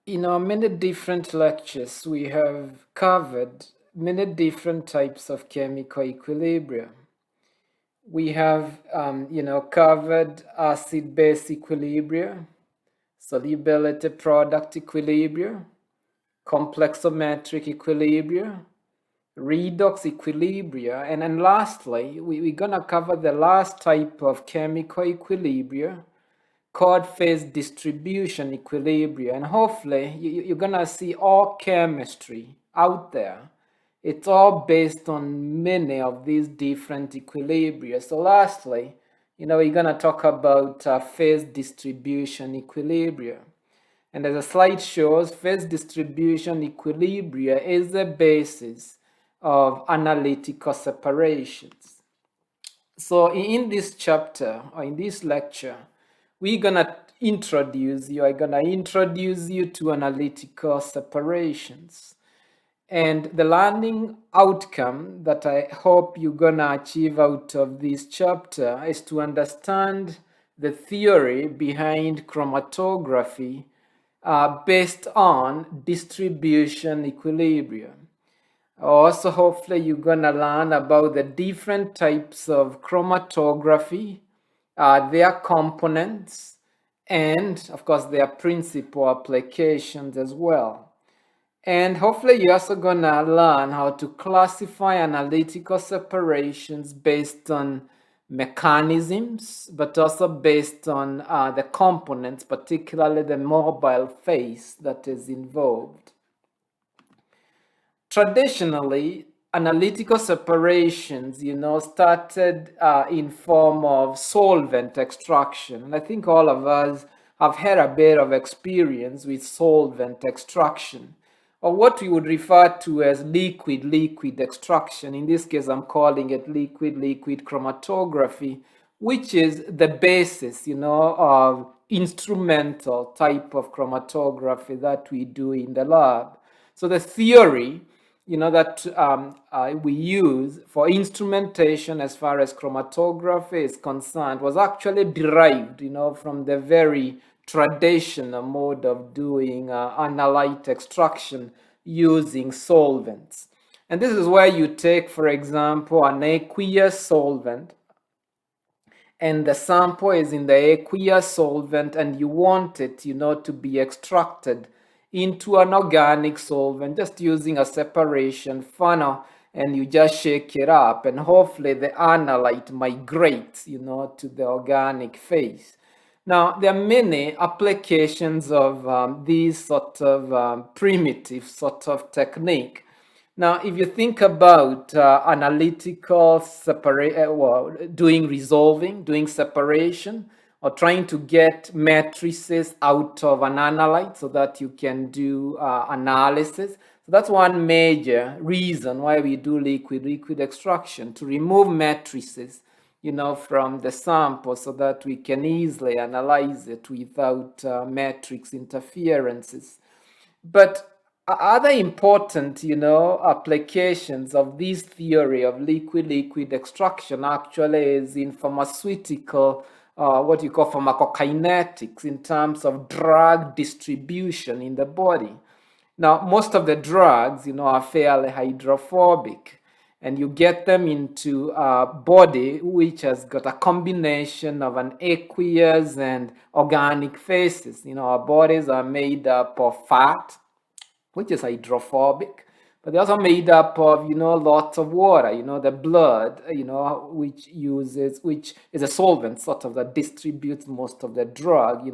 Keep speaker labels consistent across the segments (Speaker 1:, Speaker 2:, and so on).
Speaker 1: In our many different lectures, we have covered many different types of chemical equilibrium. We have, covered acid-base equilibria, solubility-product equilibria, complexometric equilibria, redox equilibria, and then lastly, we're gonna cover the last type of chemical equilibria, called phase distribution equilibria. And hopefully you're gonna see all chemistry out there. It's all based on many of these different equilibria. So lastly, we're gonna talk about phase distribution equilibria. And as the slide shows, phase distribution equilibria is the basis of analytical separations. So in this chapter or in this lecture, I'm gonna introduce you to analytical separations. And the learning outcome that I hope you're gonna achieve out of this chapter is to understand the theory behind chromatography based on distribution equilibrium. Also, hopefully, you're gonna learn about the different types of chromatography, their components, and of course, their principal applications as well. And hopefully, you're also gonna learn how to classify analytical separations based on mechanisms, but also based on the components, particularly the mobile phase that is involved. Traditionally, analytical separations, started in form of solvent extraction. And I think all of us have had a bit of experience with solvent extraction, or what we would refer to as liquid-liquid extraction. In this case, I'm calling it liquid-liquid chromatography, which is the basis, of instrumental type of chromatography that we do in the lab. So the theory that we use for instrumentation as far as chromatography is concerned was actually derived, from the very traditional mode of doing analyte extraction using solvents. And this is where you take, for example, an aqueous solvent, and the sample is in the aqueous solvent, and you want it, to be extracted into an organic solvent just using a separation funnel, and you just shake it up, and hopefully the analyte migrates, to the organic phase. Now, there are many applications of these sort of primitive sort of technique. Now, if you think about analytical doing separation, or trying to get matrices out of an analyte so that you can do analysis. So that's one major reason why we do liquid-liquid extraction, to remove matrices, from the sample so that we can easily analyze it without matrix interferences. But other important, applications of this theory of liquid-liquid extraction actually is in pharmaceutical, what you call pharmacokinetics, in terms of drug distribution in the body. Now, most of the drugs, are fairly hydrophobic, and you get them into a body which has got a combination of an aqueous and organic phases. Our bodies are made up of fat, which is hydrophobic, but they're also made up of, lots of water, the blood, which is a solvent sort of that distributes most of the drug.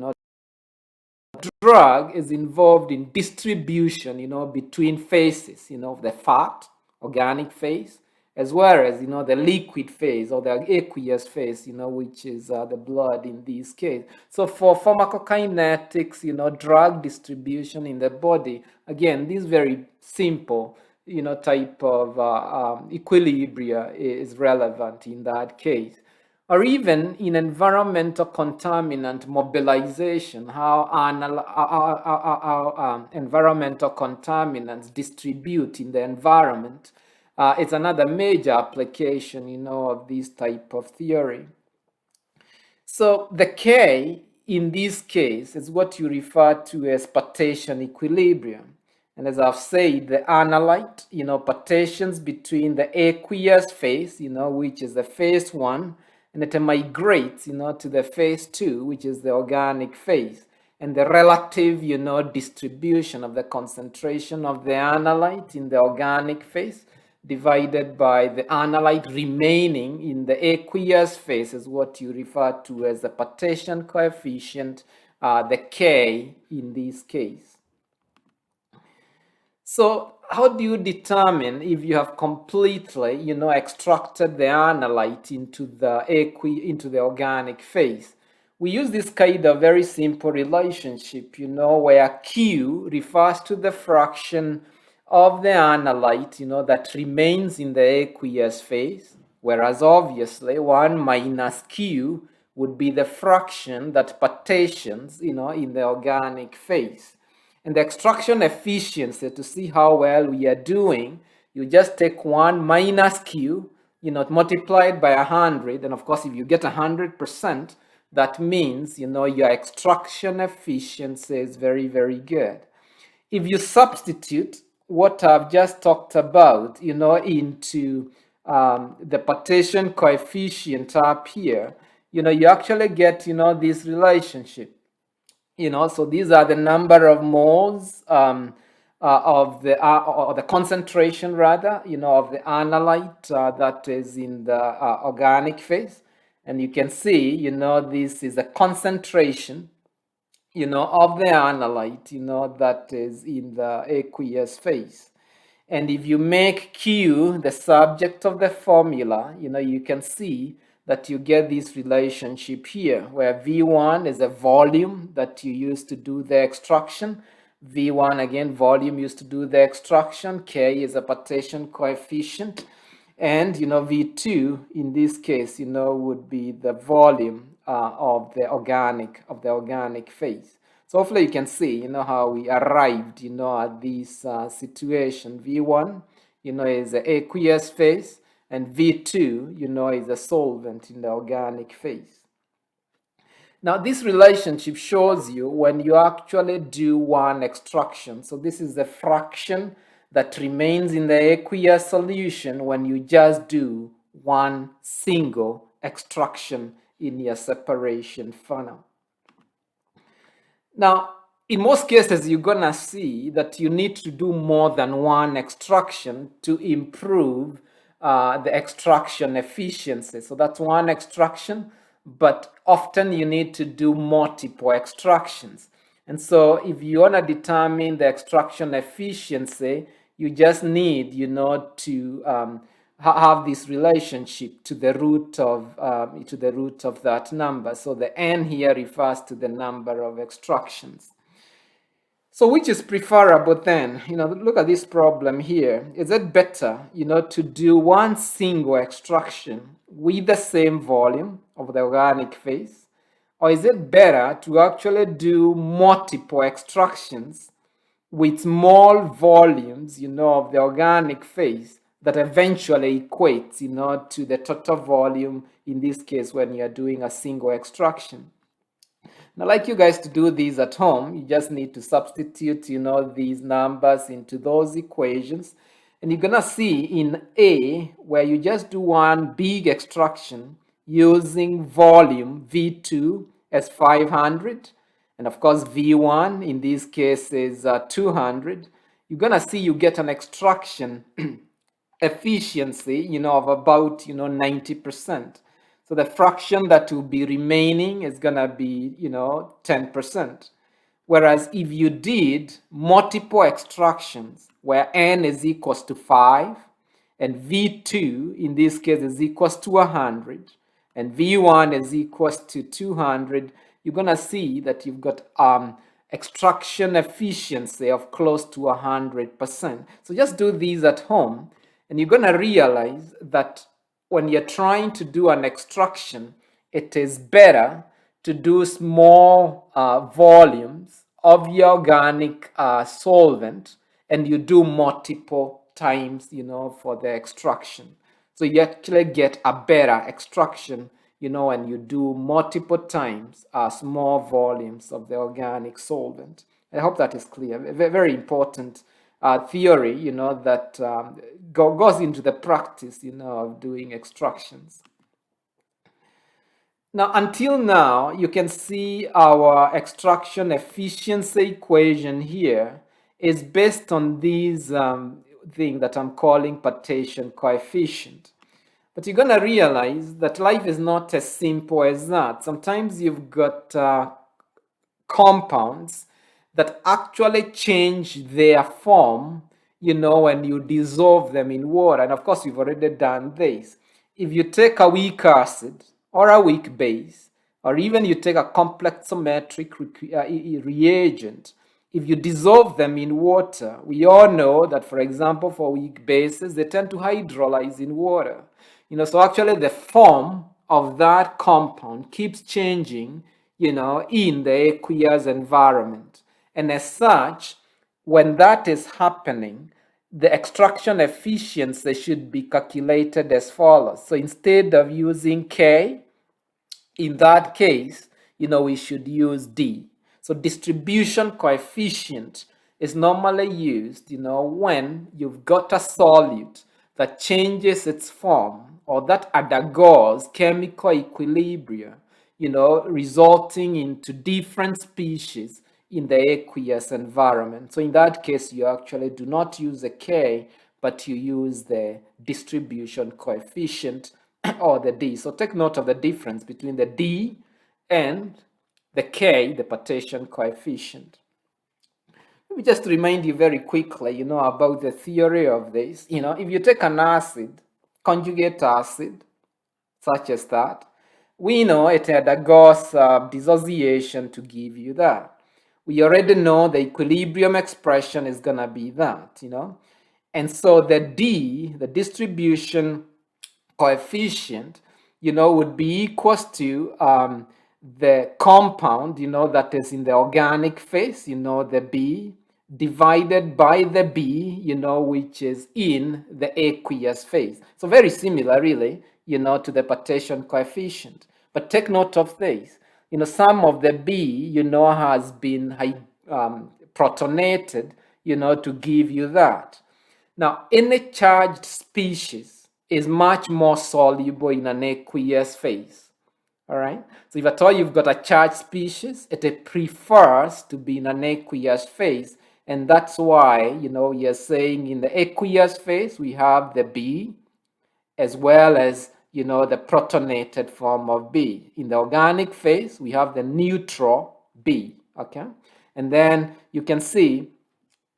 Speaker 1: Drug is involved in distribution, between phases, the fat, organic phase, as well as, the liquid phase or the aqueous phase, which is the blood in this case. So for pharmacokinetics, drug distribution in the body, again, this very simple, type of equilibria is relevant in that case. Or even in environmental contaminant mobilization, how environmental contaminants distribute in the environment. It's another major application, of this type of theory. So the K, in this case is what you refer to as partition equilibrium. And as I've said, the analyte, partitions between the aqueous phase, which is the phase 1, and it migrates, to the phase 2, which is the organic phase. And the relative, distribution of the concentration of the analyte in the organic phase divided by the analyte remaining in the aqueous phase is what you refer to as the partition coefficient, the K in this case. So how do you determine if you have completely, extracted the analyte into the organic phase? We use this kind of very simple relationship, where Q refers to the fraction of the analyte, that remains in the aqueous phase, whereas obviously 1 minus Q would be the fraction that partitions, in the organic phase. And the extraction efficiency, to see how well we are doing, you just take 1 minus Q, multiplied by 100. And of course, if you get 100%, that means, your extraction efficiency is very, very good. If you substitute what I've just talked about, into the partition coefficient up here, you actually get, this relationship. So these are the number of moles of the or the concentration rather, of the analyte that is in the organic phase, and you can see, this is a concentration, of the analyte, that is in the aqueous phase. And if you make Q the subject of the formula, you can see that you get this relationship here, where V1 is a volume that you use to do the extraction. V1, again, volume used to do the extraction. K is a partition coefficient. And, V2, in this case, would be the volume of the organic phase. So hopefully you can see, how we arrived, at this situation. V1, is the aqueous phase, and V2, is a solvent in the organic phase. Now, this relationship shows you when you actually do one extraction. So this is the fraction that remains in the aqueous solution when you just do one single extraction in your separation funnel. Now, in most cases, you're gonna see that you need to do more than one extraction to improve the extraction efficiency. So that's one extraction, but often you need to do multiple extractions. And so if you want to determine the extraction efficiency, you just need, to have this relationship to the root of that number. So the n here refers to the number of extractions. So which is preferable then? Look at this problem here. Is it better, to do one single extraction with the same volume of the organic phase? Or is it better to actually do multiple extractions with small volumes, of the organic phase that eventually equates, to the total volume, in this case, when you're doing a single extraction? Now, I'd like you guys to do these at home. You just need to substitute, these numbers into those equations. And you're gonna see in A, where you just do one big extraction using volume V2 as 500. And of course, V1 in this case is 200. You're gonna see you get an extraction efficiency, of about, 90%. So the fraction that will be remaining is gonna be, 10%. Whereas if you did multiple extractions where n is equals to 5, and V2 in this case is equals to 100, and V1 is equals to 200, you're gonna see that you've got extraction efficiency of close to 100%. So just do these at home, and you're gonna realize that when you're trying to do an extraction, it is better to do small volumes of your organic solvent, and you do multiple times, for the extraction. So you actually get a better extraction, and you do multiple times small volumes of the organic solvent. I hope that is clear. Very important theory, that goes into the practice, of doing extractions. Now, until now, you can see our extraction efficiency equation here is based on these thing that I'm calling partition coefficient. But you're going to realize that life is not as simple as that. Sometimes you've got compounds that actually change their form, when you dissolve them in water. And of course, we've already done this. If you take a weak acid or a weak base, or even you take a complexometric reagent, if you dissolve them in water, we all know that, for example, for weak bases, they tend to hydrolyze in water. So actually the form of that compound keeps changing, in the aqueous environment. And as such, when that is happening, the extraction efficiency should be calculated as follows. So instead of using K, in that case, we should use D. So distribution coefficient is normally used, when you've got a solute that changes its form or that undergoes chemical equilibrium, resulting into different species in the aqueous environment. So in that case, you actually do not use a K, but you use the distribution coefficient or the D. So take note of the difference between the D and the K, the partition coefficient. Let me just remind you very quickly, about the theory of this. If you take an acid, conjugate acid, such as that, we know it undergoes dissociation to give you that. We already know the equilibrium expression is going to be that, And so the D, the distribution coefficient, would be equals to the compound, that is in the organic phase, the B, divided by the B, which is in the aqueous phase. So very similar, really, to the partition coefficient. But take note of this. Some of the B, has been protonated, to give you that. Now, any charged species is much more soluble in an aqueous phase. All right. So if at all you've got a charged species, it prefers to be in an aqueous phase. And that's why, you're saying in the aqueous phase, we have the B as well as, the protonated form of B. In the organic phase, we have the neutral B. Okay. And then you can see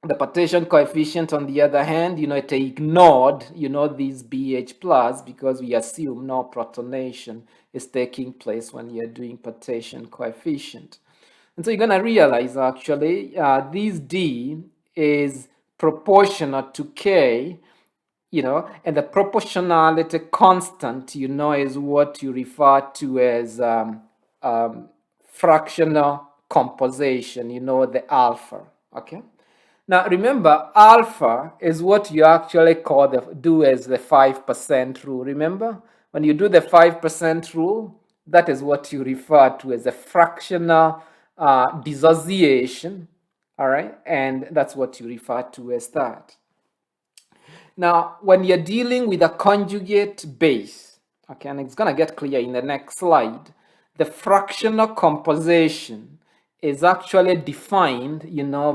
Speaker 1: the partition coefficient, on the other hand, it ignored, these BH plus because we assume no protonation is taking place when you're doing partition coefficient. And so you're going to realize actually this D is proportional to K, and the proportionality constant, is what you refer to as fractional composition, the alpha, okay? Now remember, alpha is what you actually do as the 5% rule. Remember, when you do the 5% rule, that is what you refer to as a fractional dissociation, all right? And that's what you refer to as that. Now, when you're dealing with a conjugate base, okay, and it's going to get clear in the next slide, the fractional composition is actually defined,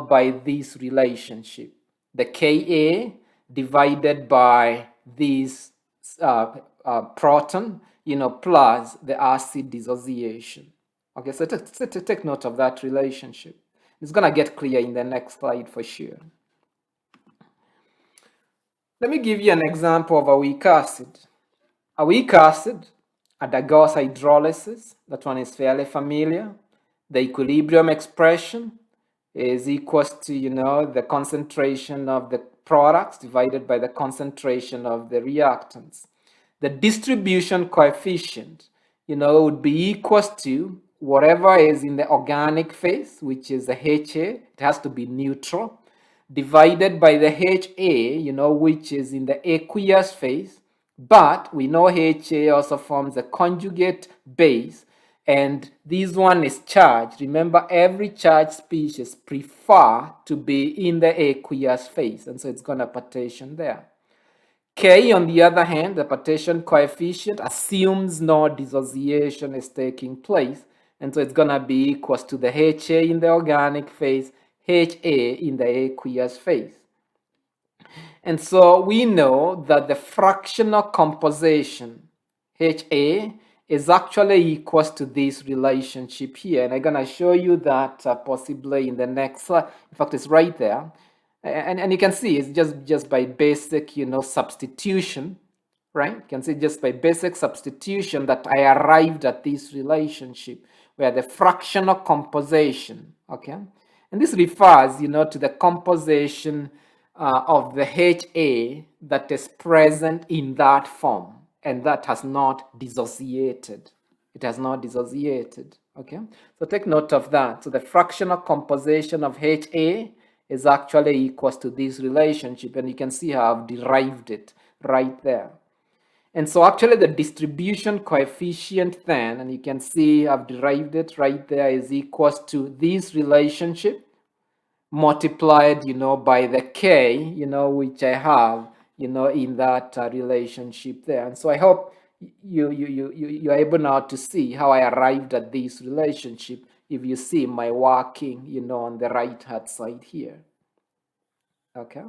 Speaker 1: by this relationship. The Ka divided by this proton, plus the acid dissociation. Okay, so take note of that relationship. It's going to get clear in the next slide for sure. Let me give you an example of a weak acid. A weak acid undergoes hydrolysis. That one is fairly familiar. The equilibrium expression is equal to, the concentration of the products divided by the concentration of the reactants. The distribution coefficient, would be equal to whatever is in the organic phase, which is the HA. It has to be neutral, divided by the HA, which is in the aqueous phase, But we know HA also forms a conjugate base, and this one is charged. Remember, every charged species prefer to be in the aqueous phase, and so it's going to partition there. K, on the other hand, the partition coefficient assumes no dissociation is taking place, and so it's going to be equals to the HA in the organic phase, HA in the aqueous phase. And so we know that the fractional composition, HA, is actually equals to this relationship here. And I'm going to show you that possibly in the next slide. In fact, it's right there. And you can see it's just by basic, substitution, right? You can see just by basic substitution that I arrived at this relationship where the fractional composition, okay? And this refers, to the composition of the HA that is present in that form and that has not dissociated. It has not dissociated, okay? So take note of that. So the fractional composition of HA is actually equals to this relationship, and you can see how I've derived it right there. And so actually the distribution coefficient then, and you can see I've derived it right there, is equals to this relationship multiplied, by the K, which I have, in that relationship there. And so I hope you're able now to see how I arrived at this relationship if you see my working, on the right hand side here. Okay.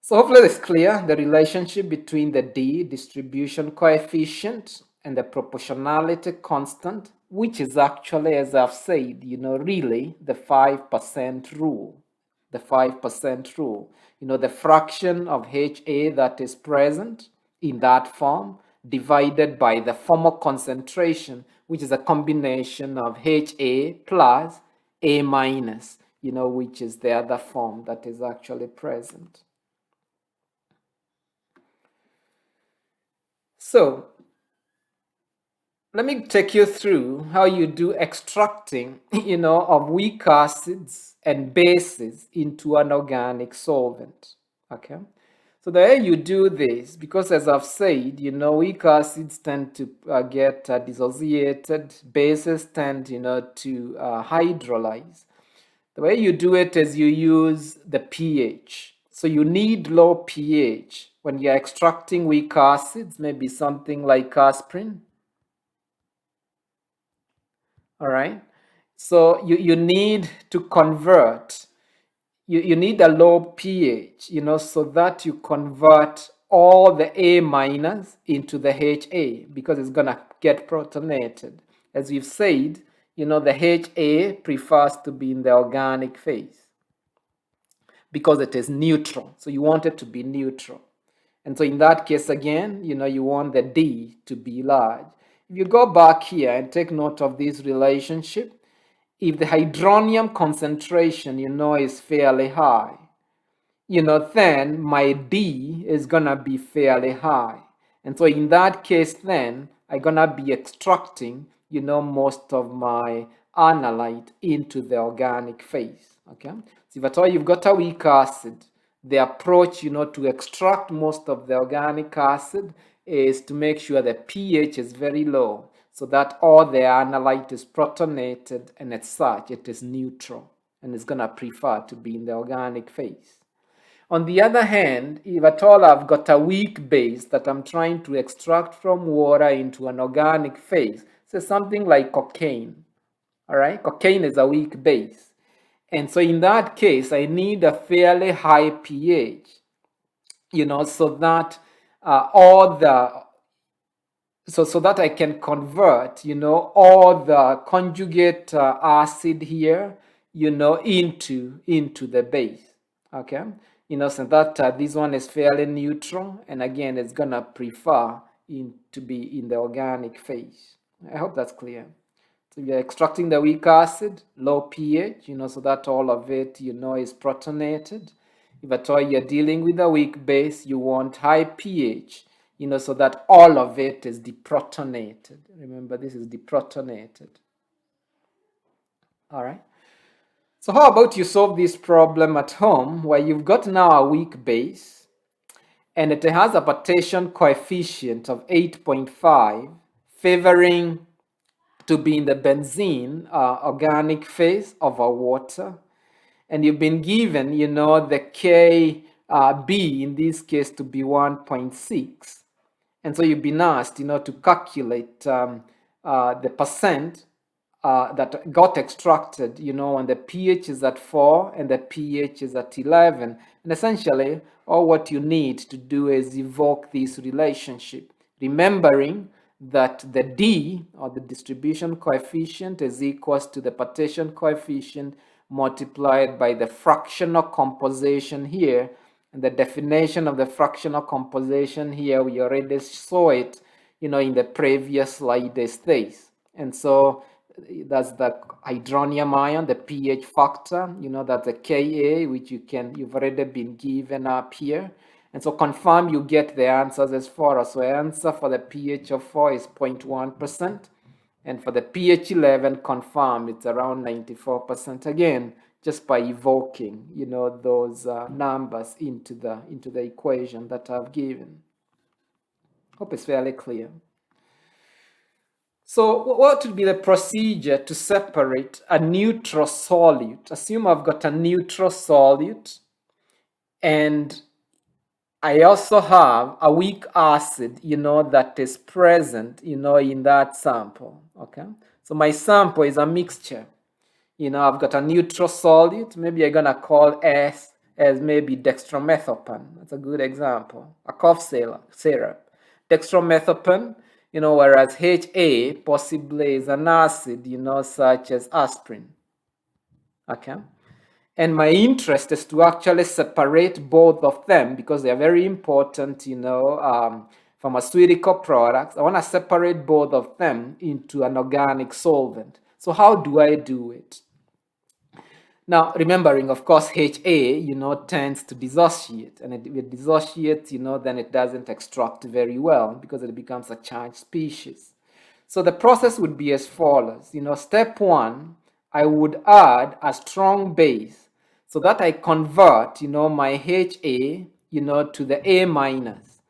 Speaker 1: So hopefully it's clear the relationship between the D distribution coefficient and the proportionality constant, which is actually, as I've said, really the 5% rule. The 5% rule. The fraction of HA that is present in that form divided by the formal concentration, which is a combination of HA plus A minus, which is the other form that is actually present. So let me take you through how you do extracting, of weak acids and bases into an organic solvent. Okay. So the way you do this, because as I've said, weak acids tend to get dissociated, bases tend, to hydrolyze. The way you do it is you use the pH. So you need low pH when you're extracting weak acids, maybe something like aspirin. All right. So you need to convert. You need a low pH, so that you convert all the A minus into the HA because it's gonna get protonated. As we've said, the HA prefers to be in the organic phase because it is neutral. So you want it to be neutral. And so in that case, again, you want the D to be large. If you go back here and take note of this relationship, if the hydronium concentration, is fairly high, then my D is gonna be fairly high. And so in that case, then I'm gonna be extracting, most of my analyte into the organic phase. Okay. So if at all you've got a weak acid, the approach, to extract most of the organic acid is to make sure the pH is very low so that all the analyte is protonated and as such it is neutral and it's gonna prefer to be in the organic phase. On the other hand, if at all I've got a weak base that I'm trying to extract from water into an organic phase, so something like cocaine, all right? Cocaine is a weak base. And so in that case, I need a fairly high pH, so that so that I can convert, all the conjugate acid here, into the base. Okay. So that this one is fairly neutral, and again, it's gonna prefer to be in the organic phase. I hope that's clear. So you're extracting the weak acid, low pH, so that all of it, is protonated. If at all you're dealing with a weak base, you want high pH, so that all of it is deprotonated. Remember, this is deprotonated. All right. So how about you solve this problem at home where you've got now a weak base and it has a partition coefficient of 8.5, favoring to be in the benzene organic phase of our water. And you've been given, the KB in this case to be 1.6. And so you've been asked, to calculate the percent that got extracted, when the pH is at 4 and the pH is at 11. And essentially, all what you need to do is evoke this relationship, remembering that the D, or the distribution coefficient, is equals to the partition coefficient multiplied by the fractional composition here. And the definition of the fractional composition here, we already saw it, in the previous slide is this. And so that's the hydronium ion, the pH factor, that's the Ka, which you've already been given up here. And so confirm you get the answers as follows. So answer for the pH of 4 is 0.1%. And for the pH 11, confirm it's around 94%. Again, just by evoking, those numbers into the equation that I've given. Hope it's fairly clear. So what would be the procedure to separate a neutral solute? Assume I've got a neutral solute and I also have a weak acid, that is present, in that sample, okay? So my sample is a mixture. I've got a neutral solute. Maybe I'm going to call S as maybe dextromethorphan. That's a good example. A cough syrup. Dextromethorphan, whereas HA possibly is an acid, such as aspirin. Okay? And my interest is to actually separate both of them because they are very important, pharmaceutical products. I want to separate both of them into an organic solvent. So how do I do it? Now, remembering, of course, HA, tends to dissociate. And if it dissociates, then it doesn't extract very well because it becomes a charged species. So the process would be as follows. Step 1, I would add a strong base so that I convert, my HA, to the A minus.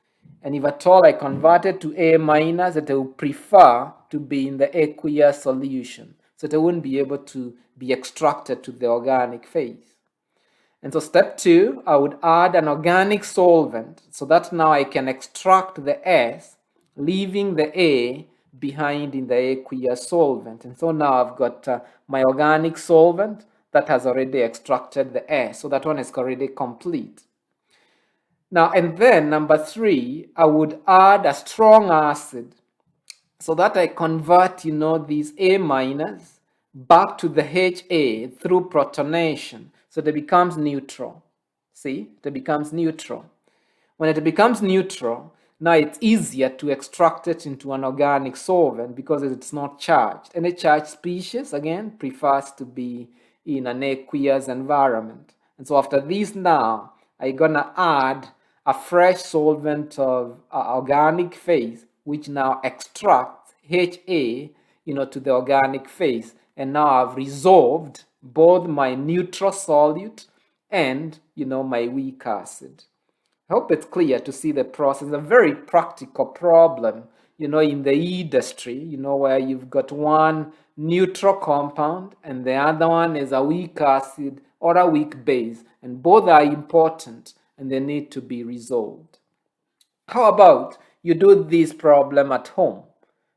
Speaker 1: And if at all I convert it to A minus, it will prefer to be in the aqueous solution. So it wouldn't be able to be extracted to the organic phase. And so step 2, I would add an organic solvent so that now I can extract the S, leaving the A behind in the aqueous solvent. And so now I've got my organic solvent that has already extracted the S. So that one is already complete. Now, and then number 3, I would add a strong acid so that I convert, these A minus back to the HA through protonation. So it becomes neutral. See, it becomes neutral. When it becomes neutral, now it's easier to extract it into an organic solvent because it's not charged. Any charged species, again, prefers to be in an aqueous environment. And so after this now, I'm going to add a fresh solvent of organic phase, which now extracts HA, to the organic phase. And now I've resolved both my neutral solute and, my weak acid. I hope it's clear to see the process. A very practical problem, in the industry, where you've got one neutral compound and the other one is a weak acid or a weak base. And both are important and they need to be resolved. How about you do this problem at home,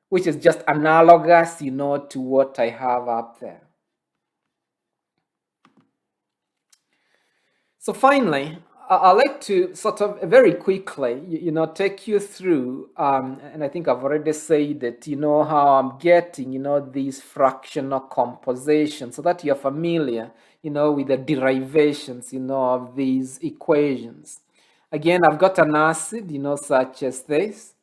Speaker 1: which is just analogous, to what I have up there. So finally, I'd like to sort of very quickly, take you through, and I think I've already said it, how I'm getting, these fractional compositions so that you're familiar, with the derivations, of these equations. Again, I've got an acid, such as this.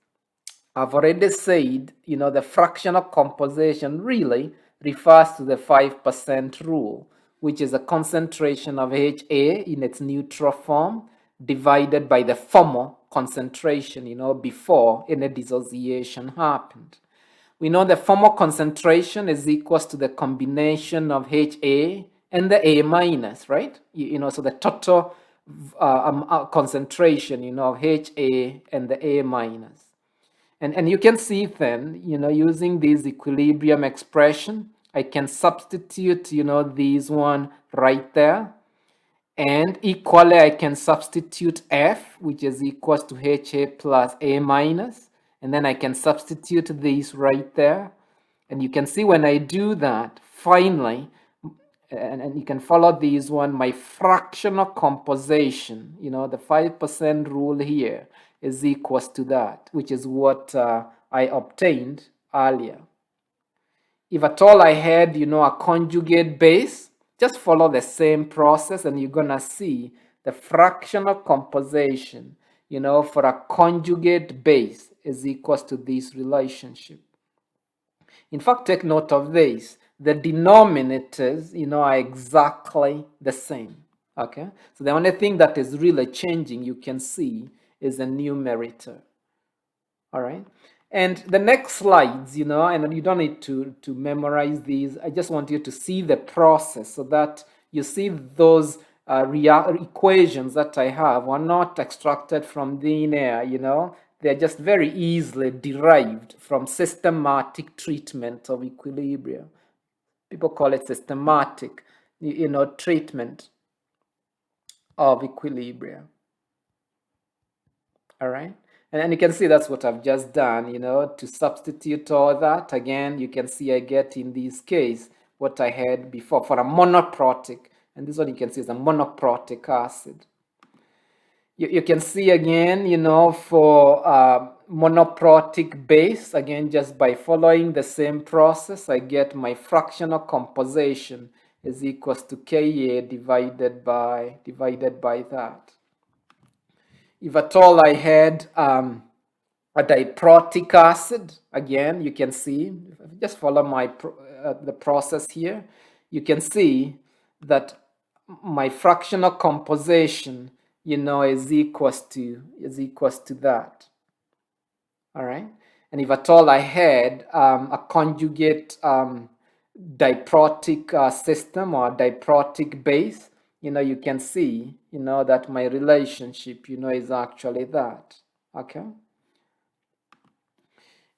Speaker 1: I've already said, the fractional composition really refers to the 5% rule, which is a concentration of HA in its neutral form divided by the formal concentration, before any dissociation happened. We know the formal concentration is equal to the combination of HA and the A minus, right? So the total concentration, of HA and the A minus. And you can see then, using this equilibrium expression, I can substitute, these one right there. And equally, I can substitute F, which is equals to HA plus A minus. And then I can substitute these right there. And you can see when I do that, finally, and you can follow these one, my fractional composition, the 5% rule here is equals to that, which is what I obtained earlier. If at all I had, a conjugate base, just follow the same process and you're gonna see the fractional composition, for a conjugate base is equals to this relationship. In fact, take note of this. The denominators, are exactly the same. Okay? So the only thing that is really changing, you can see, is the numerator. All right? And the next slides, and you don't need to memorize these. I just want you to see the process so that you see those equations that I have are not extracted from thin air, they're just very easily derived from systematic treatment of equilibrium. People call it systematic, treatment of equilibrium. All right. And you can see that's what I've just done, to substitute all that. Again, you can see I get in this case what I had before for a monoprotic. And this one you can see is a monoprotic acid. You can see again, for monoprotic base, again, just by following the same process, I get my fractional composition is equals to Ka divided by that. If at all I had a diprotic acid, again, you can see, just follow the process here, you can see that my fractional composition, is equals to that. All right. And if at all I had a conjugate diprotic system or diprotic base, you can see, that my relationship, is actually that. Okay.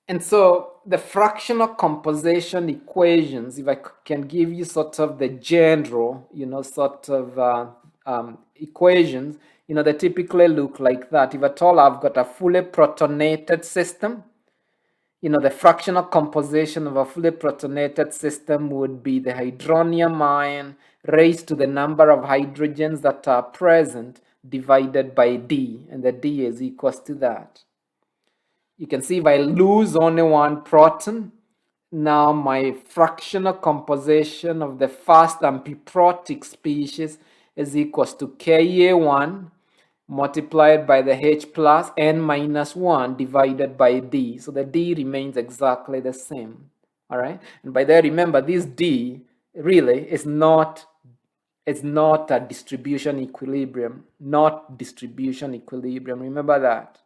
Speaker 1: And so the fractional composition equations, if I can give you sort of the general, sort of equations, they typically look like that. If at all I've got a fully protonated system, the fractional composition of a fully protonated system would be the hydronium ion raised to the number of hydrogens that are present divided by D, and the D is equals to that. You can see if I lose only one proton, now my fractional composition of the first amphiprotic species is equals to Ka1 multiplied by the H plus N minus 1 divided by D. So the D remains exactly the same. All right. And by that, remember, this D really is not a distribution equilibrium, Remember that.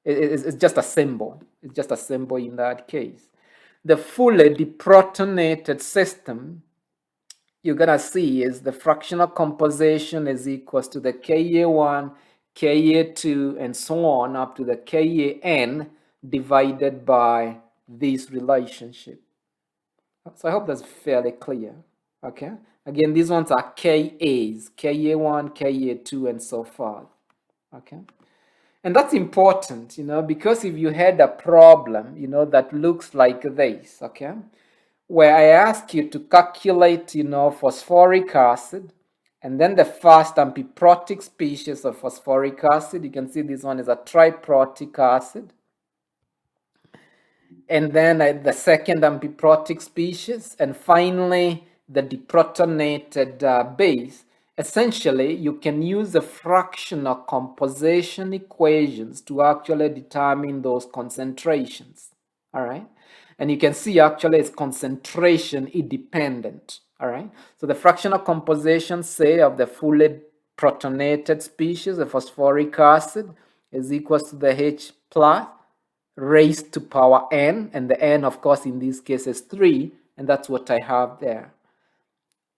Speaker 1: It's just a symbol. It's just a symbol in that case. The fully deprotonated system, you're going to see is the fractional composition is equals to the Ka1, Ka2, and so on up to the Kan divided by this relationship. So I hope that's fairly clear. Okay. Again, these ones are Kas, Ka1, Ka2, and so forth. Okay. And that's important, because if you had a problem, that looks like this, okay, where I ask you to calculate, phosphoric acid, and then the first amphiprotic species of phosphoric acid, you can see this one is a triprotic acid, and then the second amphiprotic species, and finally the deprotonated base. Essentially, you can use the fractional composition equations to actually determine those concentrations. All right. And you can see actually it's concentration independent. All right. So the fractional composition, say, of the fully protonated species of phosphoric acid is equals to the H plus raised to power N. And the N, of course, in this case is 3. And that's what I have there.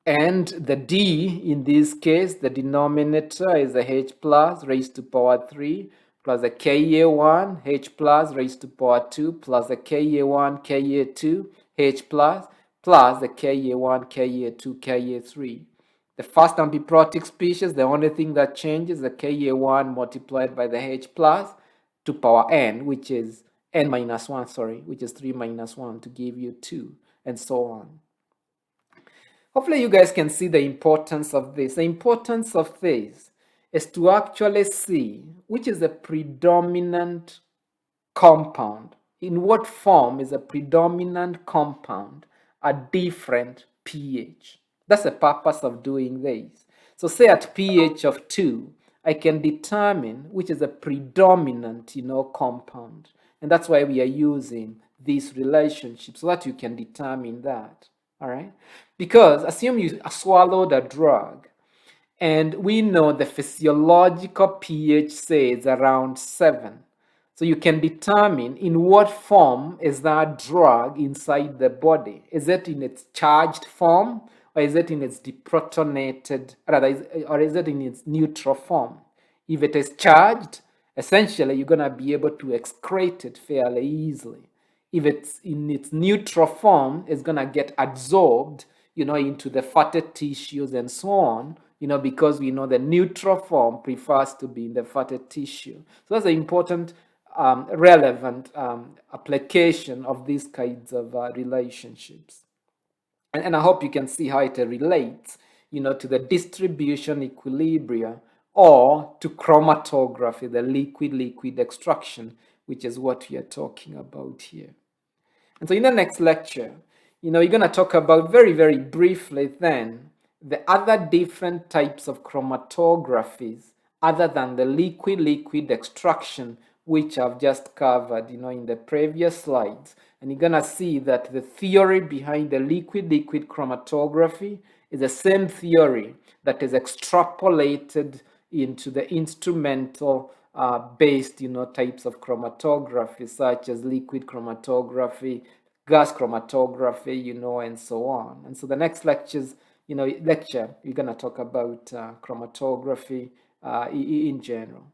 Speaker 1: And the D, in this case, the denominator is the H plus raised to power 3 plus the Ka1 H plus raised to power 2 plus the Ka1 Ka2 H plus the Ka1 Ka2 Ka3. The first amphiprotic species, the only thing that changes the Ka1 multiplied by the H plus to power n, which is n minus 1, sorry, which is 3 minus 1 to give you 2, and so on. Hopefully you guys can see the importance of this. The importance of this is to actually see which is the predominant compound. In what form is a predominant compound at different pH? That's the purpose of doing this. So say at pH of 2, I can determine which is a predominant, compound. And that's why we are using this relationship so that you can determine that. All right? Because assume you swallowed a drug and we know the physiological pH says around 7. So you can determine in what form is that drug inside the body. Is it in its charged form, or is it in its deprotonated, or is it in its neutral form? If it is charged, essentially you're going to be able to excrete it fairly easily. If it's in its neutral form, it's going to get absorbed, into the fatty tissues and so on, because we know the neutral form prefers to be in the fatty tissue. So that's an important, relevant application of these kinds of relationships. And I hope you can see how it relates, to the distribution equilibria or to chromatography, the liquid-liquid extraction, which is what we are talking about here. And so in the next lecture, you're going to talk about very, very briefly then the other different types of chromatographies other than the liquid-liquid extraction, which I've just covered, in the previous slides. And you're going to see that the theory behind the liquid-liquid chromatography is the same theory that is extrapolated into the instrumental based, types of chromatography, such as liquid chromatography, gas chromatography, and so on. And so the next lecture, we're going to talk about chromatography in general.